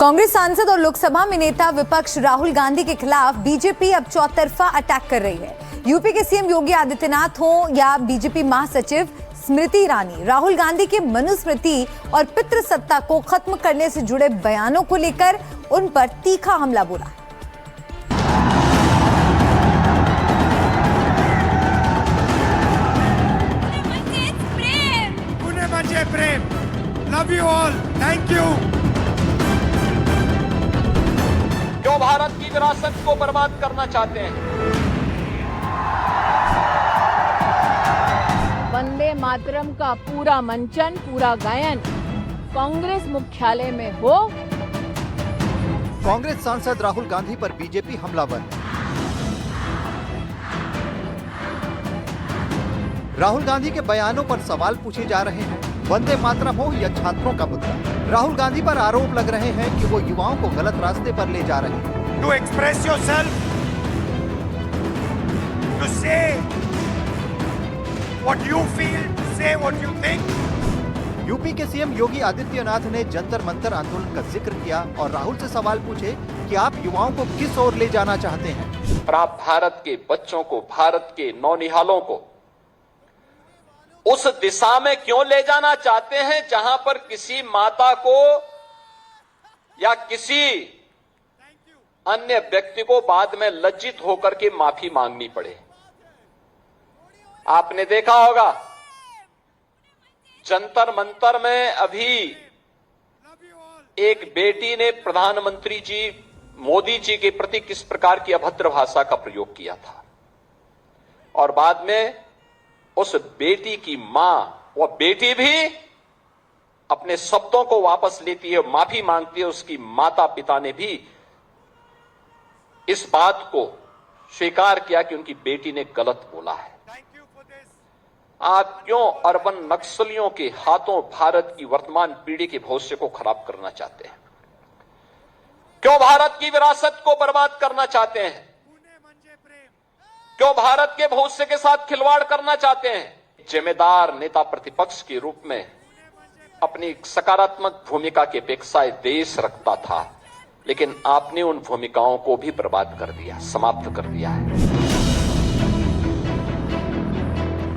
कांग्रेस सांसद और लोकसभा में नेता विपक्ष राहुल गांधी के खिलाफ बीजेपी अब चौतरफा अटैक कर रही है। यूपी के सीएम योगी आदित्यनाथ हो या बीजेपी महासचिव स्मृति ईरानी, राहुल गांधी के मनुस्मृति और पितृसत्ता को खत्म करने से जुड़े बयानों को लेकर उन पर तीखा हमला बोला। प्रेम, love you all, thank you. क्यों भारत की विरासत को बर्बाद करना चाहते हैं? वंदे मातरम का पूरा मंचन, पूरा गायन कांग्रेस मुख्यालय में हो। कांग्रेस सांसद राहुल गांधी पर बीजेपी हमलावर। राहुल गांधी के बयानों पर सवाल पूछे जा रहे हैं। वंदे मातरम हो या छात्रों का मुद्दा, राहुल गांधी पर आरोप लग रहे हैं कि वो युवाओं को गलत रास्ते पर ले जा रहे हैं। टू एक्सप्रेस योरसेल्फ, टू से व्हाट यू फील, टू से व्हाट यू थिंक। यूपी के सीएम योगी आदित्यनाथ ने जंतर मंतर आंदोलन का जिक्र किया और राहुल से सवाल पूछे कि आप युवाओं को किस ओर ले जाना चाहते हैं। और आप भारत के बच्चों को, भारत के नौनिहालों को उस दिशा में क्यों ले जाना चाहते हैं जहां पर किसी माता को या किसी अन्य व्यक्ति को बाद में लज्जित होकर के माफी मांगनी पड़े। आपने देखा होगा जंतर मंतर में अभी एक बेटी ने प्रधानमंत्री जी मोदी जी के प्रति किस प्रकार की अभद्र भाषा का प्रयोग किया था, और बाद में उस बेटी की मां, वह बेटी भी अपने शब्दों को वापस लेती है, माफी मांगती है। उसकी माता पिता ने भी इस बात को स्वीकार किया कि उनकी बेटी ने गलत बोला है। आप क्यों अर्बन नक्सलियों के हाथों भारत की वर्तमान पीढ़ी के भविष्य को खराब करना चाहते हैं? क्यों भारत की विरासत को बर्बाद करना चाहते हैं? क्यों भारत के भविष्य के साथ खिलवाड़ करना चाहते हैं? जिम्मेदार नेता प्रतिपक्ष के रूप में अपनी सकारात्मक भूमिका की अपेक्षा देश रखता था, लेकिन आपने उन भूमिकाओं को भी बर्बाद कर दिया, समाप्त कर दिया है।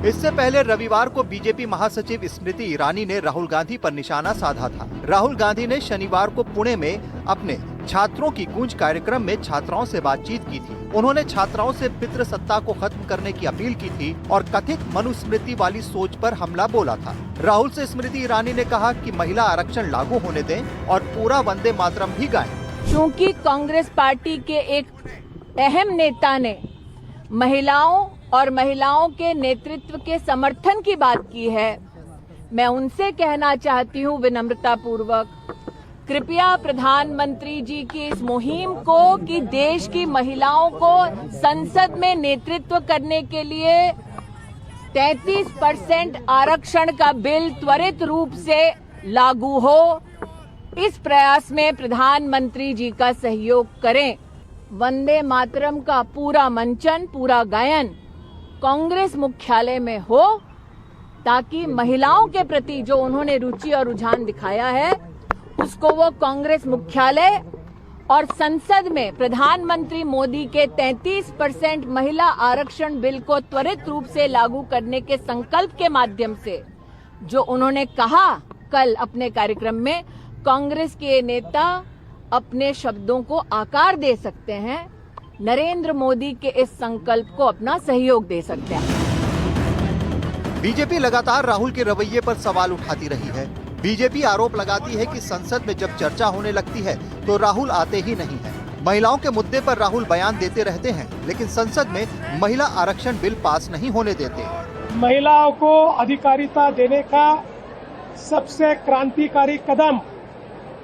इससे पहले रविवार को बीजेपी महासचिव स्मृति ईरानी ने राहुल गांधी पर निशाना साधा था। राहुल गांधी ने शनिवार को पुणे में अपने छात्रों की गूंज कार्यक्रम में छात्राओं से बातचीत की थी। उन्होंने छात्राओं से पितृसत्ता को खत्म करने की अपील की थी और कथित मनुस्मृति वाली सोच पर हमला बोला था। राहुल से स्मृति ईरानी ने कहा कि महिला आरक्षण लागू होने दें और पूरा वंदे मातरम भी गाएं। क्योंकि कांग्रेस पार्टी के एक अहम नेता ने महिलाओं और महिलाओं के नेतृत्व के समर्थन की बात की है, मैं उनसे कहना चाहती हूँ विनम्रता पूर्वक, कृपया प्रधानमंत्री जी की इस मुहिम को कि देश की महिलाओं को संसद में नेतृत्व करने के लिए 33% आरक्षण का बिल त्वरित रूप से लागू हो, इस प्रयास में प्रधानमंत्री जी का सहयोग करें। वंदे मातरम का पूरा मंचन, पूरा गायन कांग्रेस मुख्यालय में हो, ताकि महिलाओं के प्रति जो उन्होंने रुचि और रुझान दिखाया है उसको वो कांग्रेस मुख्यालय और संसद में प्रधानमंत्री मोदी के 33% महिला आरक्षण बिल को त्वरित रूप से लागू करने के संकल्प के माध्यम से, जो उन्होंने कहा कल अपने कार्यक्रम में, कांग्रेस के नेता अपने शब्दों को आकार दे सकते हैं, नरेंद्र मोदी के इस संकल्प को अपना सहयोग दे सकते हैं। बीजेपी लगातार राहुल के रवैये पर सवाल उठाती रही है। बीजेपी आरोप लगाती है कि संसद में जब चर्चा होने लगती है तो राहुल आते ही नहीं है। महिलाओं के मुद्दे पर राहुल बयान देते रहते हैं, लेकिन संसद में महिला आरक्षण बिल पास नहीं होने देते। महिलाओं को अधिकारिता देने का सबसे क्रांतिकारी कदम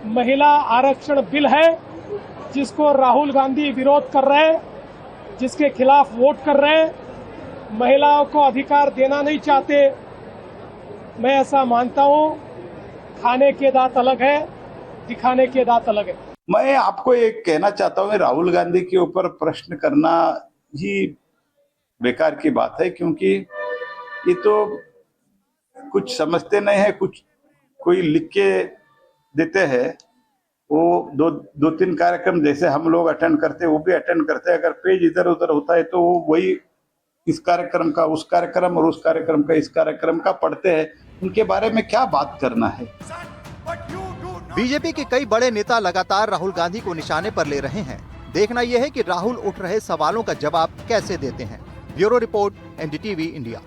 महिला आरक्षण बिल है, जिसको राहुल गांधी विरोध कर रहे हैं, जिसके खिलाफ वोट कर रहे हैं। महिलाओं को अधिकार देना नहीं चाहते। मैं ऐसा मानता हूं, खाने के दांत अलग है, दिखाने के दांत अलग है। मैं आपको एक कहना चाहता हूं, राहुल गांधी के ऊपर प्रश्न करना ही बेकार की बात है, क्योंकि ये तो कुछ समझते नहीं है, कुछ कोई लिख के देते हैं। वो दो तीन कार्यक्रम जैसे हम लोग अटेंड करते हैं वो भी अटेंड करते हैं। अगर पेज इधर उधर होता है तो वो वही इस कार्यक्रम का उस कार्यक्रम और उस कार्यक्रम का इस कार्यक्रम का पढ़ते हैं। उनके बारे में क्या बात करना है। बीजेपी के कई बड़े नेता लगातार राहुल गांधी को निशाने पर ले रहे हैं। देखना यह है कि राहुल उठ रहे सवालों का जवाब कैसे देते हैं। Bureau report, NDTV India.